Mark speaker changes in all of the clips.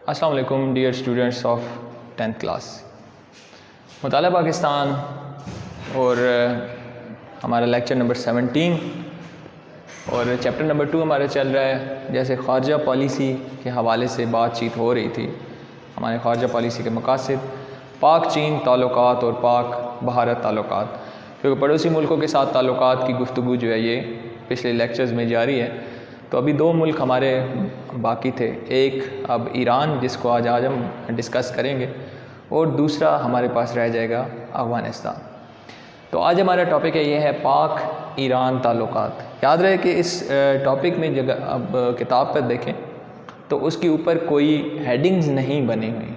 Speaker 1: अस्सलाम वालेकुम dear students of 10th class. मुताला पाकिस्तान और हमारा लेक्चर नंबर 17 और चैप्टर नंबर 2 हमारा चल रहा है। जैसे ख़ारजा पॉलिसी के हवाले से बातचीत हो रही थी, हमारे ख़ारजा पॉलिसी के मकासद, पाक चीन ताल्लुकात और पाक भारत ताल्लुकात, क्योंकि पड़ोसी मुल्कों के साथ ताल्लुकात की गुफ्तगू जो है ये पिछले लेक्चर्स में जारी है। तो अभी 2 मुल्क हमारे बाकी थे, एक अब ईरान जिसको आज हम डिस्कस करेंगे और दूसरा हमारे पास रह जाएगा अफ़गानिस्तान। तो आज हमारा टॉपिक है ये है पाक ईरान ताल्लुकात। याद रहे कि इस टॉपिक में जगह अब किताब पर देखें तो उसके ऊपर कोई हेडिंग्स नहीं बनी हुई,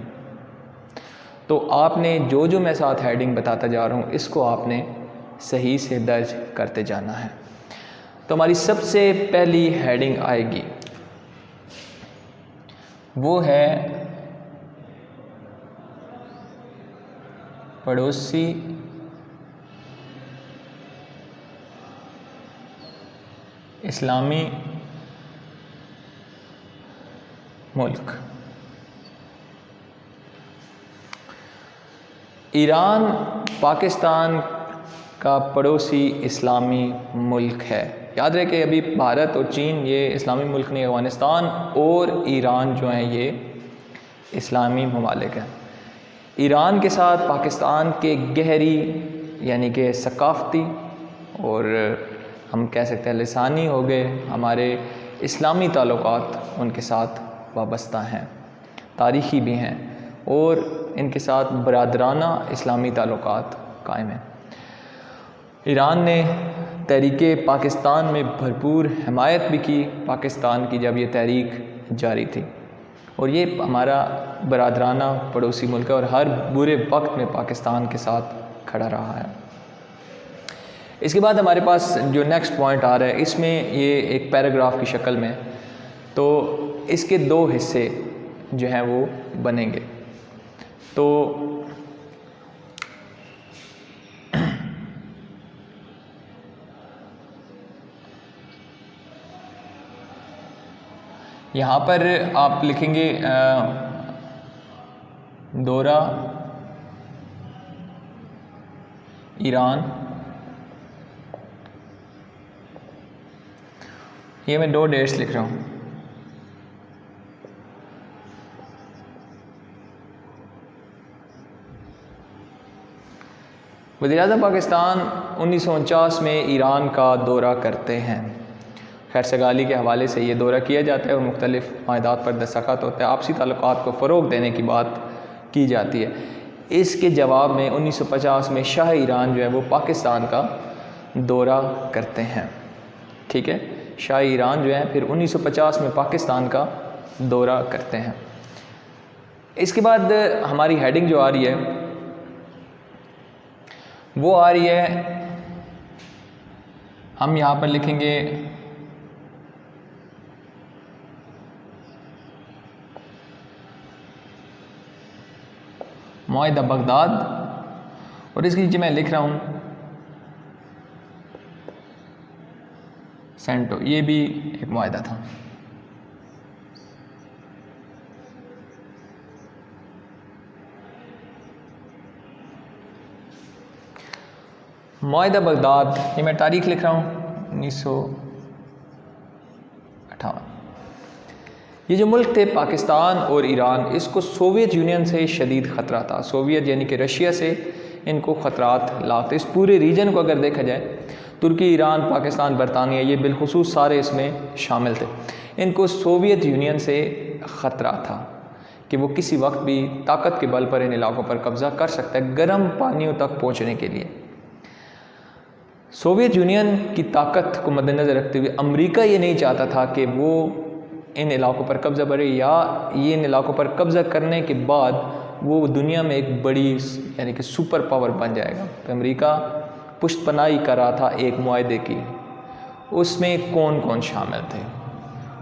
Speaker 1: तो आपने जो मैं साथ हेडिंग बताता जा रहा हूँ इसको आपने सही से दर्ज करते जाना है। तो हमारी सबसे पहली हेडिंग आएगी, वो है पड़ोसी इस्लामी मुल्क। ईरान पाकिस्तान का पड़ोसी इस्लामी मुल्क है। याद रहे कि अभी भारत और चीन ये इस्लामी मुल्क नहीं, अफ़गानिस्तान और ईरान जो हैं ये इस्लामी ममालिक हैं। ईरान के साथ पाकिस्तान के गहरी यानी कि सकाफ़ती और हम कह सकते हैं लिसानी हो गए हमारे इस्लामी ताल्लुकात उनके साथ वाबस्ता हैं, तारीख़ी भी हैं और इनके साथ बरादराना इस्लामी ताल्लुकात कायम हैं। ईरान ने तहरीके पाकिस्तान में भरपूर हिमायत भी की, पाकिस्तान की जब ये तहरीक जारी थी, और ये हमारा बरादराना पड़ोसी मुल्क है और हर बुरे वक्त में पाकिस्तान के साथ खड़ा रहा है। इसके बाद हमारे पास जो नेक्स्ट पॉइंट आ रहा है इसमें ये एक पैराग्राफ की शक्ल में, तो इसके 2 हिस्से जो हैं वो बनेंगे। तो यहाँ पर आप लिखेंगे दौरा ईरान। ये मैं 2 डेट्स लिख रहा हूँ। वज़ीर-ए-आज़म पाकिस्तान 1949 में ईरान का दौरा करते हैं। खैर सगाली के हवाले से ये दौरा किया जाता है और मुख्तलिफ़ माहदात पर दस्तखत होते हैं, आपसी ताल्लुकात को फ़रोग़ देने की बात की जाती है। इसके जवाब में 1950 में शाह ईरान जो है वो पाकिस्तान का दौरा करते हैं। ठीक है, शाह ईरान जो है फिर 1950 में पाकिस्तान का दौरा करते हैं। इसके बाद हमारी हेडिंग जो आ रही है वो आ रही है, हम यहाँ पर लिखेंगे मुआहिदा बगदाद, और इसके नीचे मैं लिख रहा हूँ सेंटो। ये भी एक मुआहिदा था। मुआहिदा बगदाद, ये मैं तारीख लिख रहा हूँ 1958। ये जो मुल्क थे पाकिस्तान और ईरान, इसको सोवियत यूनियन से शदीद ख़तरा था। सोवियत यानी कि रशिया से इनको ख़तरात लाते। इस पूरे रीजन को अगर देखा जाए, तुर्की, ईरान, पाकिस्तान, बरतानिया, ये बिलखुसूस सारे इसमें शामिल थे। इनको सोवियत यूनियन से ख़तरा था कि वो किसी वक्त भी ताकत के बल पर इन इलाकों पर कब्ज़ा कर सकता है, गर्म पानियों तक पहुँचने के लिए। सोवियत यूनियन की ताकत को मद्देनज़र रखते हुए अमेरिका ये नहीं चाहता था कि वो इन इलाकों पर कब्ज़ा करे, या ये इन इलाकों पर कब्ज़ा करने के बाद वो दुनिया में एक बड़ी यानी कि सुपर पावर बन जाएगा। तो अमेरिका पुष्टपनाही कर रहा था एक मुआहदे की। उसमें कौन कौन शामिल थे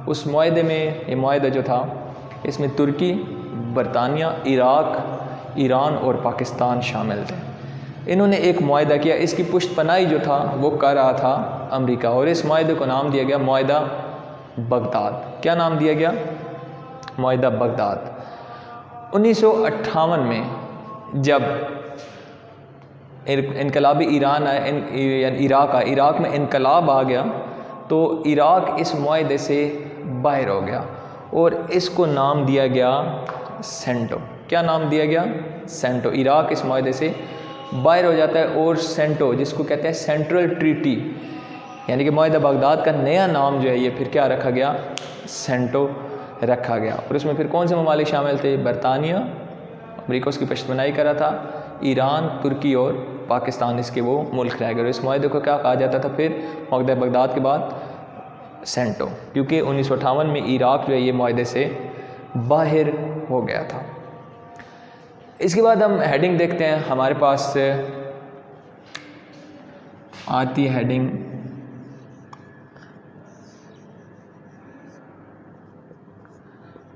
Speaker 1: उस मुआहदे में? ये मुआहदा जो था इसमें तुर्की, बरतानिया, इराक, ईरान और पाकिस्तान शामिल थे। इन्होंने एक मुआहदा किया, इसकी पुष्टपनाही जो था वो कर रहा था अमेरिका, और इस मुआहदे को नाम दिया गया मुआहदा बगदाद। क्या नाम दिया गया? मुआहिदा बगदाद। 1958 में जब इनकलाबी ईरान आया, इराक में इनकलाब आ गया, तो इराक इस मुआहिदे से बाहर हो गया और इसको नाम दिया गया सेंटो। क्या नाम दिया गया? सेंटो। इराक इस मुआहिदे से बाहर हो जाता है और सेंटो, जिसको कहते हैं सेंट्रल ट्रीटी, यानी कि मुआहिदा बगदाद का नया नाम जो है ये फिर क्या रखा गया? सेंटो रखा गया। और उसमें फिर कौन से ममालिक शामिल थे? बरतानिया, अमरीका उसकी पश्तनाई करा था, ईरान, तुर्की और पाकिस्तान इसके वो मुल्क रह गए। और इस मुआहिदे को क्या कहा जाता था फिर मुआहिदा बगदाद के बाद? सेंटो, क्योंकि 1958 में इराक जो है ये मुआहिदे से बाहर हो गया था। इसके बाद हम हेडिंग देखते हैं, हमारे पास आती है हेडिंग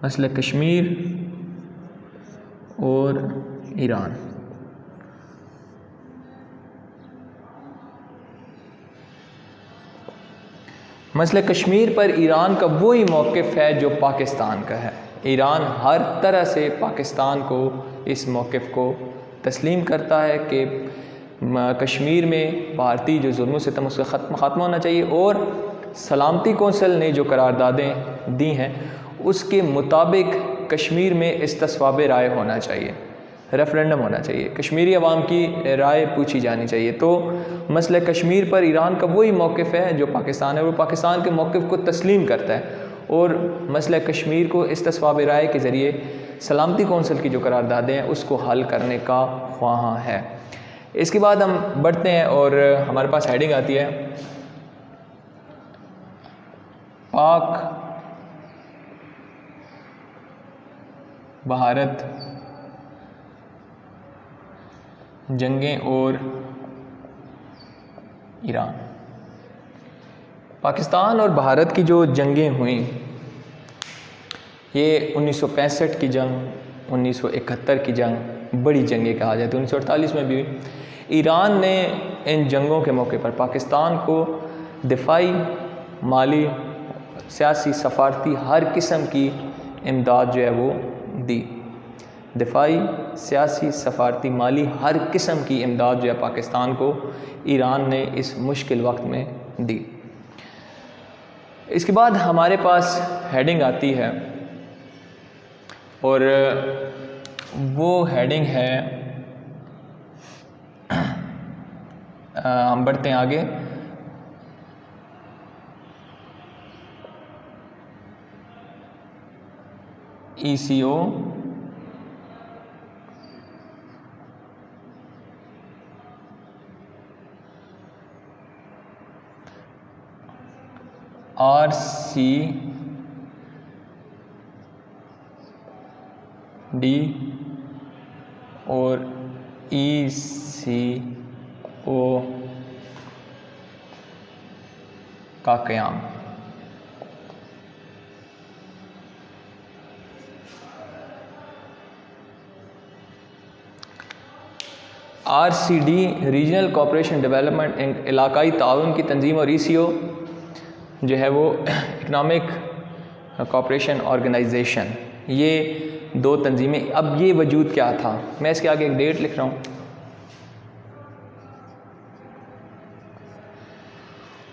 Speaker 1: मसले कश्मीर और ईरान। मसले कश्मीर पर ईरान का वही मौक़िफ़ है जो पाकिस्तान का है। ईरान हर तरह से पाकिस्तान को इस मौक़िफ़ को तस्लीम करता है कि कश्मीर में भारतीय जो जुल्म सितम उसका ख़त्म होना चाहिए, और सलामती कौंसिल ने जो करारदादें दी हैं उसके मुताबिक कश्मीर में इस्तिस्वाब राय होना चाहिए, रेफरेंडम होना चाहिए, कश्मीरी अवाम की राय पूछी जानी चाहिए। तो मसले कश्मीर पर ईरान का वही मौक़िफ़ है जो पाकिस्तान है, वो पाकिस्तान के मौक़िफ़ को तस्लीम करता है और मसला कश्मीर को इस्तिस्वाब राय के ज़रिए सलामती कौंसिल की जो करारदादें हैं उसको हल करने का ख्वाहां है। इसके बाद हम बढ़ते हैं और हमारे पास हेडिंग आती है पाक भारत जंगें और ईरान। पाकिस्तान और भारत की जो जंगें हुई ये 1965 की जंग, 1971 की जंग बड़ी जंगें कहा जाए, तो 1948 में भी ईरान ने इन जंगों के मौके पर पाकिस्तान को दिफाई, माली, सियासी, सफारती हर किस्म की इमदाद जो है वो दी। दिफाई, सियासी, सफारती, माली हर किस्म की इमदाद जो है पाकिस्तान को ईरान ने इस मुश्किल वक्त में दी। इसके बाद हमारे पास हेडिंग आती है और वो हेडिंग है, हम बढ़ते हैं आगे। ECO RCD और ECO का क़याम। RCD regional cooperation development and इलाकाई ताउन की तंजीम और ECO जो है वो इकनॉमिक कोऑपरेशन ऑर्गेनाइजेशन, ये दो तंजीमें। अब ये वजूद क्या था, मैं इसके आगे एक डेट लिख रहा हूँ।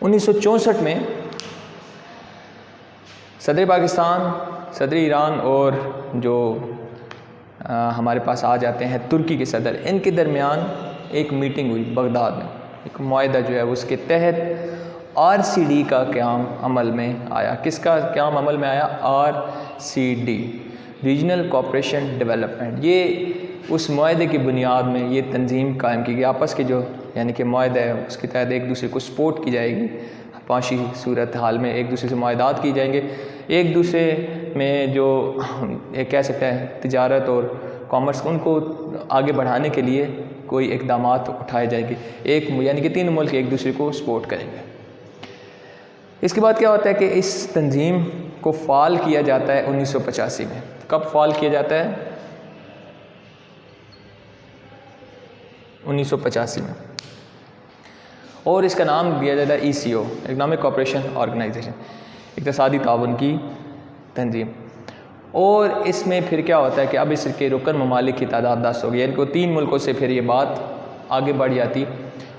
Speaker 1: 1964 में सदर पाकिस्तान, सदर ईरान और जो हमारे पास आ जाते हैं तुर्की के सदर, इनके दरमियान एक मीटिंग हुई बगदाद में। एक मुआहिदा जो है उसके तहत RCD का क़याम अमल में आया। किसका क़याम अमल में आया? RCD regional cooperation development. ये उस मुआहिदे की बुनियाद में ये तंजीम कायम की गई। आपस के जो यानी कि मुआहिदा है उसके तहत एक दूसरे को सपोर्ट की जाएगी, पाशी सूरत हाल में एक दूसरे से मुआहिदात की जाएंगे, एक दूसरे में जो एक कह सकते हैं तिजारत और कॉमर्स उनको आगे बढ़ाने के लिए कोई इक़दामात उठाए जाएंगे। एक यानी कि तीन मुल्क एक दूसरे को सपोर्ट करेंगे। इसके बाद क्या होता है कि इस तंजीम को फ़ाल किया जाता है 1985 में। कब फ़ाल किया जाता है? 1985 में। और इसका नाम दिया जाता है ECO, इकनॉमिक कोऑपरेशन ऑर्गेनाइजेशन, इक़्तिसादी ताउन की तंजीम। और इसमें फिर क्या होता है कि अब इसके रुकन ममालिक की तादाद 10 हो गई, यानी कि 3 मुल्कों से फिर ये बात आगे बढ़ जाती।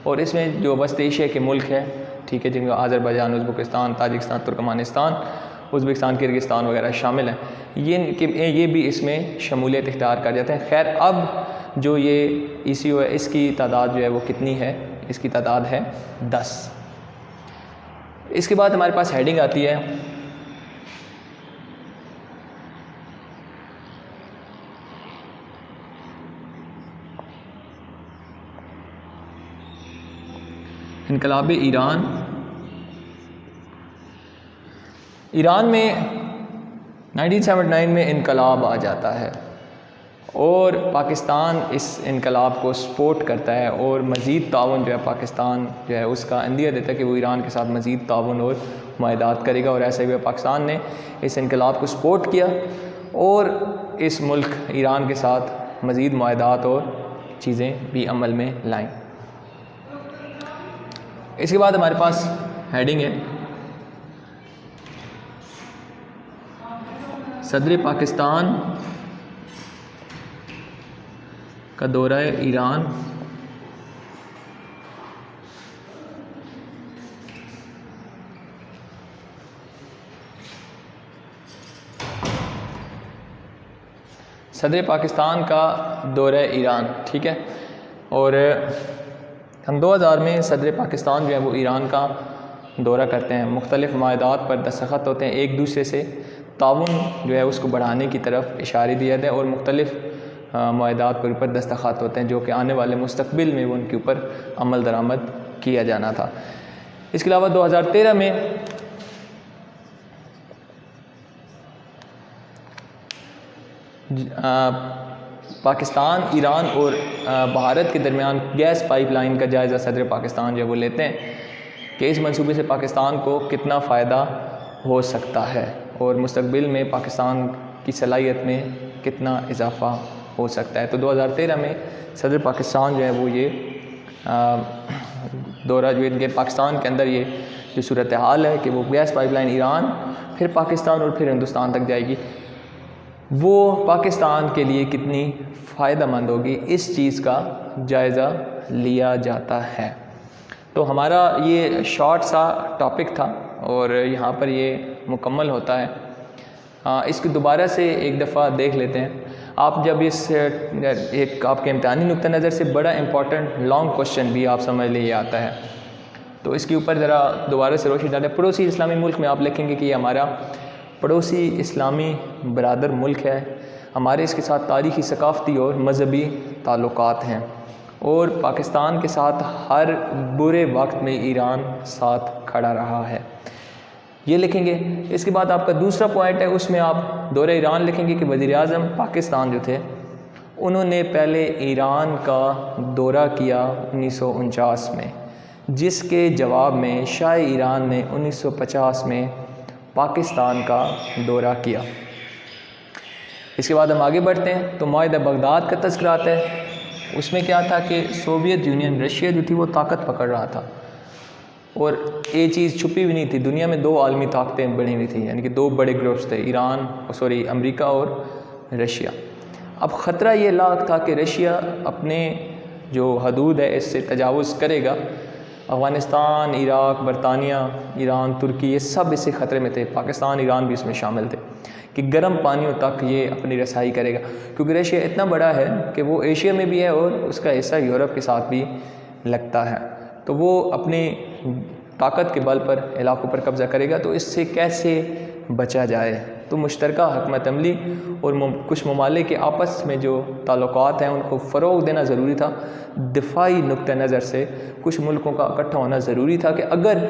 Speaker 1: और इसमें जो वस्त एशिया के मुल्क हैं, ठीक है, जिनमें Azerbaijan, Uzbekistan, Tajikistan, Turkmenistan, Uzbekistan, Kyrgyzstan वगैरह शामिल हैं, ये भी इसमें शमूलियत इख्तियार कर जाते हैं। खैर, अब जो ये ECO है, इसकी तादाद जो है वो कितनी है? इसकी तादाद है 10। इसके बाद हमारे पास हेडिंग आती है इनकलाब ईरान। ईरान में 1979 में इनकलाब आ जाता है और पाकिस्तान इस इनकलाब को सपोर्ट करता है और मज़ीद ताउन जो है पाकिस्तान जो है उसका अंदिया देता है कि वो ईरान के साथ मज़ीद ताउन और मुआहदात करेगा। और ऐसे हुए पाकिस्तान ने इस इनकलाब को सपोर्ट किया और इस मुल्क ईरान के साथ मज़ीद मुआहदात और चीज़ें भी अमल में लाएँ। इसके बाद हमारे पास हेडिंग है सदर पाकिस्तान का दौरा ईरान। सदर पाकिस्तान का दौरा ईरान, ठीक है। और हम 2000 में सदर पाकिस्तान जो है वो ईरान का दौरा करते हैं। मुख्तलिफ मुआहदात पर दस्तखत होते हैं, एक दूसरे से ताउन जो है उसको बढ़ाने की तरफ इशारे दिया जाता है और मुख्तलिफ मुआहदात पर ऊपर दस्तखत होते हैं जो कि आने वाले मुस्तकबिल में वो उनके ऊपर अमल दरामद किया जाना था। इसके अलावा 2013 में पाकिस्तान, ईरान और भारत के दरमियान गैस पाइपलाइन का जायज़ा सदर पाकिस्तान जो है वो लेते हैं कि इस मंसूबे से पाकिस्तान को कितना फ़ायदा हो सकता है और मुस्तकबिल में पाकिस्तान की सलाहियत में कितना इजाफ़ा हो सकता है। तो 2013 में सदर पाकिस्तान जो है वो ये दौरा जो इनके पाकिस्तान के अंदर ये जो सूरत हाल है कि वो गैस पाइपलाइन ईरान, फिर पाकिस्तान और फिर हिंदुस्तान तक जाएगी, वो पाकिस्तान के लिए कितनी फ़ायदेमंद होगी, इस चीज़ का जायज़ा लिया जाता है। तो हमारा ये शॉर्ट सा टॉपिक था और यहाँ पर ये मुकम्मल होता है। इसको दोबारा से एक दफ़ा देख लेते हैं। आप जब इस एक आपके इम्तहानी नुक्ता नज़र से बड़ा इम्पॉर्टेंट लॉन्ग क्वेश्चन भी आप समझ लिए आता है, तो इसके ऊपर ज़रा दोबारा से रोशनी डालें। पड़ोसी इस्लामी मुल्क में आप लिखेंगे कि ये हमारा पड़ोसी इस्लामी बरादर मुल्क है, हमारे इसके साथ तारीख़ी, सकाफ़ती और मज़हबी ताल्लुकात हैं और पाकिस्तान के साथ हर बुरे वक्त में ईरान साथ खड़ा रहा है, ये लिखेंगे। इसके बाद आपका दूसरा पॉइंट है, उसमें आप दौरे ईरान लिखेंगे कि वज़ीर आज़म पाकिस्तान जो थे उन्होंने पहले ईरान का दौरा किया 1949 में, जिसके जवाब में शाह ईरान ने 1950 में पाकिस्तान का दौरा किया। इसके बाद हम आगे बढ़ते हैं तो मुआहिदा बगदाद का तज़किरा आता है। उसमें क्या था कि सोवियत यूनियन, रशिया जो थी वो ताकत पकड़ रहा था और ये चीज़ छुपी हुई नहीं थी। दुनिया में 2 आलमी ताकतें बनी हुई थी, यानी कि 2 बड़े ग्रुप्स थे, अमेरिका और रशिया। अब ख़तरा ये लाक था कि रशिया अपने जो हदूद है इससे तजावुज़ करेगा। अफ़गानिस्तान, इराक़, बरतानिया, ईरान, तुर्की, ये सब इससे ख़तरे में थे। पाकिस्तान, ईरान भी इसमें शामिल थे कि गर्म पानियों तक ये अपनी रसाई करेगा, क्योंकि रशिया इतना बड़ा है कि वो एशिया में भी है और उसका हिस्सा यूरोप के साथ भी लगता है। तो वो अपनी ताकत के बल पर इलाक़ों पर कब्ज़ा करेगा। तो इससे कैसे बचा जाए? तो मुश्तरका हुकूमत अमली और कुछ ममालिक के आपस में जो ताल्लुकात हैं उनको फ़रोग़ देना ज़रूरी था। दिफाई नुक्ता नज़र से कुछ मुल्कों का इकट्ठा होना ज़रूरी था कि अगर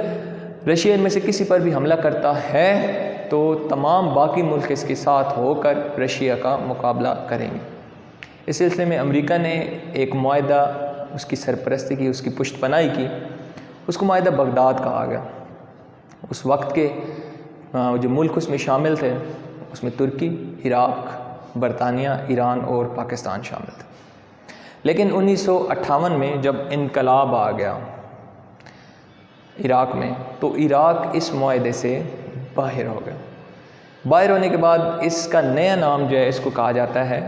Speaker 1: रशिया में से किसी पर भी हमला करता है तो तमाम बाकी मुल्क इसके साथ होकर रशिया का मुकाबला करेंगे। इस सिलसिले में अमेरिका ने एक मुआहिदा, उसकी सरपरस्ती की, उसकी पुष्टपनाही की, उसको मुआहिदा बगदाद कहा गया। उस वक्त के जो मुल्क उसमें शामिल थे उसमें तुर्की, इराक़, बरतानिया, ईरान और पाकिस्तान शामिल थे। लेकिन 1958 में जब इनकलाब आ गया इराक़ में, तो इराक़ इस मुआहिदे से बाहर हो गया। बाहर होने के बाद इसका नया नाम जो है इसको कहा जाता है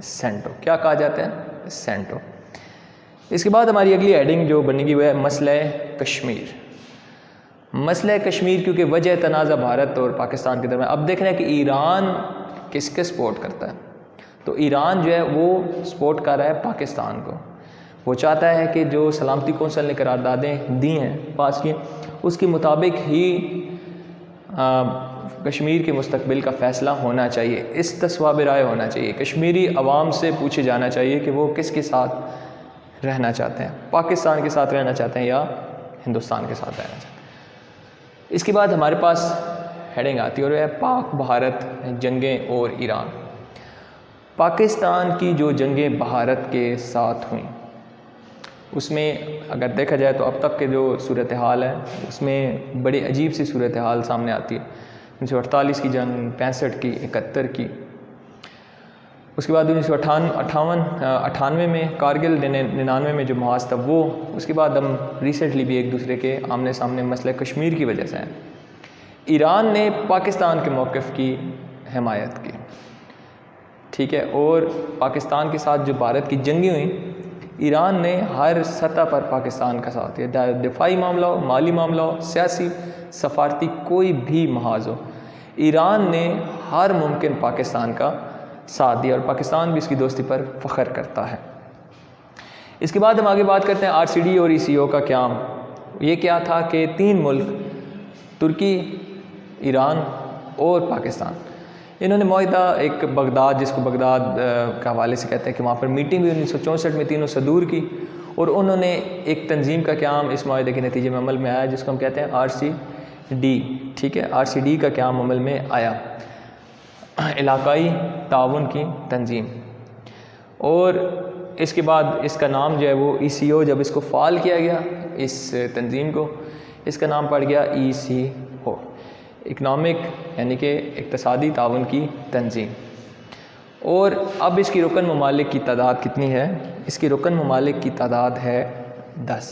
Speaker 1: सेंटो। क्या कहा जाता है? सेंटो। इसके बाद हमारी अगली हेडिंग जो बनेगी वह है मसला कश्मीर। मसला कश्मीर क्योंकि वजह तनाज़ा भारत और पाकिस्तान के दरमियान। अब देख रहे हैं कि ईरान किसके सपोर्ट करता है। तो ईरान जो है वो सपोर्ट कर रहा है पाकिस्तान को। वो चाहता है कि जो सलामती कौंसिल ने करारदादें दी हैं, पास की, उसके मुताबिक ही कश्मीर के मुस्तकबिल का फ़ैसला होना चाहिए। इस तस्वाब राय होना चाहिए। कश्मीरी अवाम से पूछे जाना चाहिए कि वो किसके साथ रहना चाहते हैं, पाकिस्तान के साथ रहना चाहते हैं या हिंदुस्तान के साथ रहना चाहते हैं। इसके बाद हमारे पास हेडिंग आती है और वह है पाक भारत जंगें और ईरान। पाकिस्तान की जो जंगें भारत के साथ हुई उसमें अगर देखा जाए तो अब तक के जो सूरत हाल है उसमें बड़ी अजीब सी सूरत हाल सामने आती है। 1948 की जंग, 65 की, 71 की, उसके बाद 1998 में कारगिल, 99 में जो मुहाज था वो, उसके बाद हम रिसेंटली भी एक दूसरे के आमने सामने मसले कश्मीर की वजह से हैं। ईरान ने पाकिस्तान के मौक़िफ़ की हिमायत की, ठीक है, और पाकिस्तान के साथ जो भारत की जंगें हुई, ईरान ने हर सतह पर पाकिस्तान का साथ दिया। दिफाई मामला हो, माली मामला हो, सियासी, सफारती, कोई भी महाज हो, ईरान ने हर मुमकिन पाकिस्तान का साथ दिया और पाकिस्तान भी इसकी दोस्ती पर फ़ख्र करता है। इसके बाद हम आगे बात करते हैं RCD और ECO का क़याम। ये क्या था कि 3 मुल्क, तुर्की, ईरान और पाकिस्तान, इन्होंने मुआहिदा एक बगदाद, जिसको बगदाद के हवाले से कहते हैं, कि वहाँ पर मीटिंग हुई 1964 में तीनों सदूर की, और उन्होंने एक तंजीम का क़याम इस मुआहिदे के नतीजे में अमल में आया जिसको हम कहते हैं RCD, ठीक है। RCD का क़याम अमल में आया, इलाकाई ताउन की तंजीम। और इसके बाद इसका नाम जो है वो ECO, जब इसको फ़ाल किया गया इस तंजीम को, इसका नाम पड़ गया ECO, इकनॉमिक यानी कि इक़्तिसादी ताउन की तंजीम। और अब इसकी रुकन ममालिक की तादाद कितनी है? इसकी रुकन ममालिक की तादाद है 10,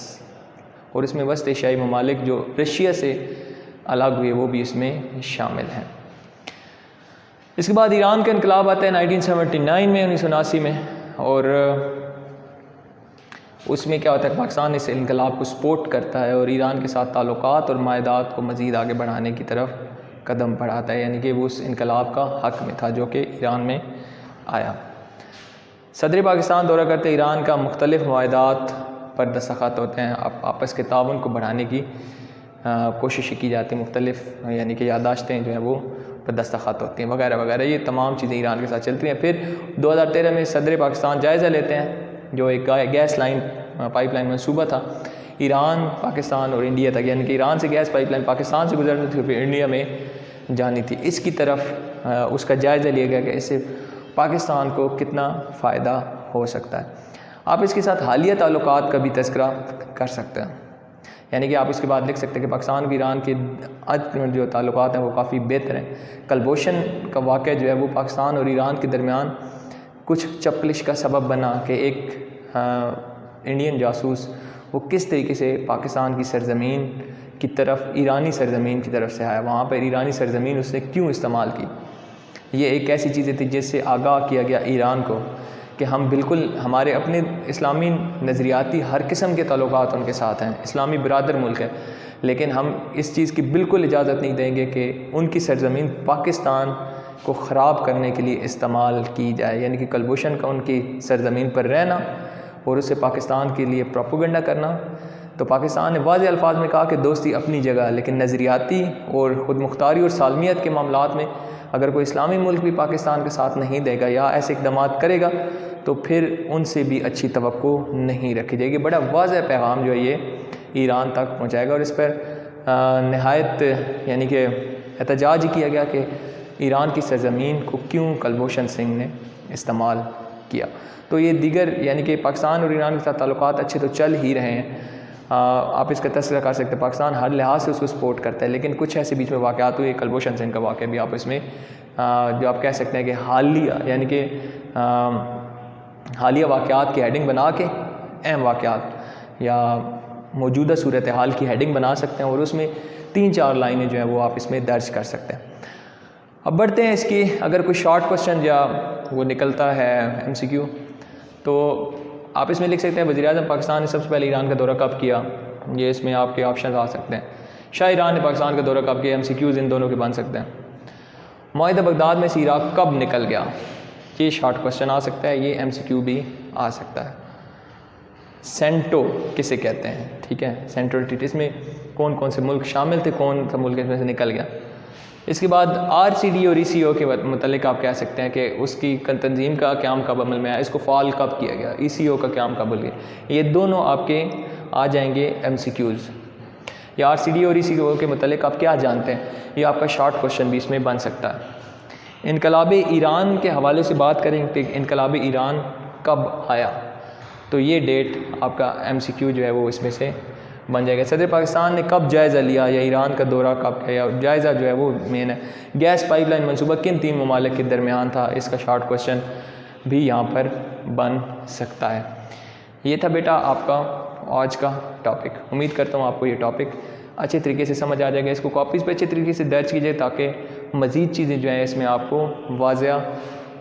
Speaker 1: और इसमें वस्त एशियाई ममालिक जो रशिया से अलग हुए वो भी इसमें शामिल हैं। इसके बाद ईरान का इनकलाब आता है 1979 में, 1979 में, और उसमें क्या होता है, पाकिस्तान इस इनकलाब को सपोर्ट करता है और ईरान के साथ ताल्लुकात और मायदात को मज़ीद आगे बढ़ाने की तरफ कदम बढ़ाता है, यानी कि वो उस इनकलाब का हक़ में था जो कि ईरान में आया। सदर पाकिस्तान दौरा करते ईरान का मुख्तलिफ़ मायदात पर दस्तखत होते हैं, आपस के ताउन को बढ़ाने की कोशिश की जाती है, मुख्तलिफ़ यानी कि यादाश्तें जो हैं वो पर दस्तखत होती हैं वगैरह वगैरह, ये तमाम चीज़ें ईरान के साथ चलती हैं। फिर 2013 में सदर पाकिस्तान जायज़ा लेते हैं, जो एक गैस लाइन पाइपलाइन मंसूबा था ईरान, पाकिस्तान और इंडिया तक, यानी कि ईरान से गैस पाइपलाइन पाकिस्तान से गुजरनी थी, फिर इंडिया में जानी थी। इसकी तरफ उसका जायज़ा लिया गया कि इससे पाकिस्तान को कितना फ़ायदा हो सकता है। आप इसके साथ हालिया ताल्लुकात का भी तज़किरा कर सकते हैं, यानी कि आप उसके बाद लिख सकते हैं कि पाकिस्तान और ईरान के आज जो ताल्लुकात हैं वो काफ़ी बेहतर हैं। कलभूषण का वाक़या जो है वो पाकिस्तान और ईरान के दरमियान कुछ चपलिश का सबब बना कि एक इंडियन जासूस वो किस तरीके से पाकिस्तान की सरज़मीन की तरफ, ईरानी सरज़मीन की तरफ से आया, वहाँ पर ईरानी सरज़मीन उसने क्यों इस्तेमाल की। ये एक ऐसी चीज़ें थी जिससे आगाह किया गया ईरान को कि हम बिल्कुल, हमारे अपने इस्लामी नज़रियाती हर किस्म के ताल्लुकात उनके साथ हैं, इस्लामी बिरादर मुल्क है, लेकिन हम इस चीज़ की बिल्कुल इजाज़त नहीं देंगे कि उनकी सरज़मीन पाकिस्तान को ख़राब करने के लिए इस्तेमाल की जाए, यानी कि कलभूषण का उनकी सरज़मीन पर रहना और उससे पाकिस्तान के लिए प्रोपेगेंडा करना। तो पाकिस्तान ने वाज़ेह अल्फाज में कहा कि दोस्ती अपनी जगह, लेकिन नज़रियाती और ख़ुद मुख्तारी और सालमियत के मामलात में अगर कोई इस्लामी मुल्क भी पाकिस्तान के साथ नहीं देगा या ऐसे इक़दाम करेगा तो फिर उनसे भी अच्छी तवक्को नहीं रखी जाएगी। बड़ा वाज़ेह पैगाम जो है ये ईरान तक पहुँचाएगा और इस पर नहायत यानी कि एहतजाज ही किया गया कि ईरान की सरज़मीन को क्यों कलभूषण सिंह ने इस्तेमाल किया। तो ये दीगर यानी कि पाकिस्तान और ईरान के साथ ताल्लुकात अच्छे तो चल ही रहे हैं, आप इसका तस्करा कर सकते हैं, पाकिस्तान हर लिहाज से उसको सपोर्ट करता है, लेकिन कुछ ऐसे बीच में वाक़यात हुए, कलभूषण सिंह का वाक़या भी आप इसमें जो आप कह सकते हैं कि हालिया यानी कि हालिया वाक़यात की हेडिंग बना के अहम वाक़यात या मौजूदा सूरत हाल की हेडिंग बना सकते हैं और उसमें 3-4 लाइनें जो हैं वो आप इसमें दर्ज कर सकते हैं। अब बढ़ते हैं इसकी, अगर कोई शॉर्ट क्वेश्चन या वो निकलता है MCQ, तो आप इसमें लिख सकते हैं वज़ीर-ए-आज़म पाकिस्तान ने सबसे पहले ईरान का दौरा कब किया। ये इसमें आपके ऑप्शन आ सकते हैं। शाह ईरान ने पाकिस्तान का दौरा कब किया, MCQs इन दोनों के बन सकते हैं। मुआहिदा बगदाद में से इराक कब निकल गया, ये शॉर्ट क्वेश्चन आ सकता है, ये MCQ भी आ सकता है। सेंटो किसे कहते हैं, ठीक है, सेंट्रल ट्रीटी, इसमें कौन कौन से मुल्क शामिल थे, कौन सा मुल्क इसमें से निकल गया। इसके बाद RCD और ECO के मतलब आप कह सकते हैं कि उसकी तंजीम का क़याम कब अमल में आया, इसको फ़ाल कब किया गया, ECO का क़याम कब गया। ये दोनों आपके आ जाएंगे MCQs। या RCD और ECO के मतलब आप क्या जानते हैं, ये आपका शॉर्ट क्वेश्चन भी इसमें बन सकता है। इनकलाब ईरान के हवाले से बात करें कि इनकलाब ईरान कब आया, तो ये डेट आपका MCQ जो है वो इसमें से बन जाएगा। सदर पाकिस्तान ने कब जायज़ा लिया या ईरान का दौरा कब किया, जायज़ा जो है वो मेन है। गैस पाइपलाइन मंसूबा किन 3 ममालिक के दरमियान था, इसका शॉर्ट क्वेश्चन भी यहाँ पर बन सकता है। ये था बेटा आपका आज का टॉपिक। उम्मीद करता हूँ आपको ये टॉपिक अच्छे तरीके से समझ आ जाएगा। इसको कॉपीज़ पे अच्छे तरीके से दर्ज कीजिए ताकि मज़ीद चीज़ें जो हैं इसमें आपको वाज़िया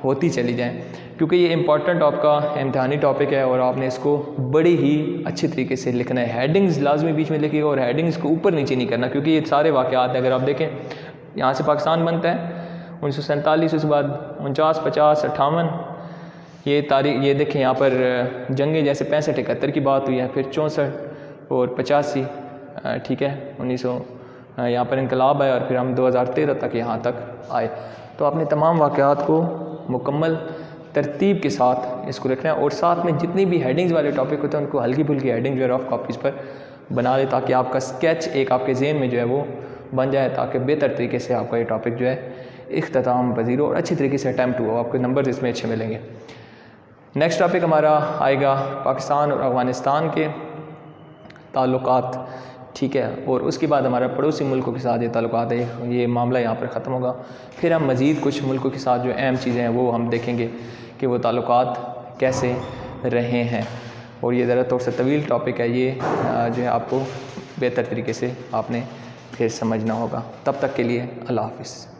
Speaker 1: होती चली जाएं, क्योंकि ये इम्पॉर्टेंट आपका इम्तहानी टॉपिक है और आपने इसको बड़ी ही अच्छे तरीके से लिखना है। हेडिंग्स लाजमी बीच में लिखिएगा और हेडिंग्स को ऊपर नीचे नहीं करना, क्योंकि ये सारे वाक़यात हैं। अगर आप देखें यहाँ से पाकिस्तान बनता है 1947, उसके बाद 49, 50, 58 ये तारीख, ये देखें यहाँ पर जंगें जैसे 65, 71 की बात हुई है, फिर 64 और 85, ठीक है, 1900 यहाँ पर इनकलाब आया और फिर हम 2013 तक यहाँ तक आए। तो आपने तमाम वाक़यात को मुकम्मल तरतीब के साथ इसको रखना है और साथ में जितनी भी हेडिंग्स वाले टॉपिक होते हैं उनको हल्की फुल्की हेडिंग जो है रफ कॉपीज़ पर बना ले, ताकि आपका स्केच एक आपके ज़हन में जो है वो बन जाए, ताकि बेहतर तरीके से आपका ये टॉपिक जो है इख्तिताम पज़ीर और अच्छी तरीके से अटैम्प्ट हुआ, आपके नंबर इसमें अच्छे मिलेंगे। नेक्स्ट टॉपिक हमारा आएगा पाकिस्तान और अफ़गानिस्तान के ताल्लुकात, ठीक है, और उसके बाद हमारा पड़ोसी मुल्कों के साथ ये ताल्लुकात है, ये मामला यहाँ पर ख़त्म होगा। फिर हम मज़ीद कुछ मुल्कों के साथ जो अहम चीज़ें हैं वो हम देखेंगे कि वो ताल्लुकात कैसे रहे हैं, और ये ज़रा थोड़ा सा तवील टॉपिक है, ये जो है आपको बेहतर तरीके से आपने फिर समझना होगा। तब तक के लिए अल्लाह हाफ़िज़।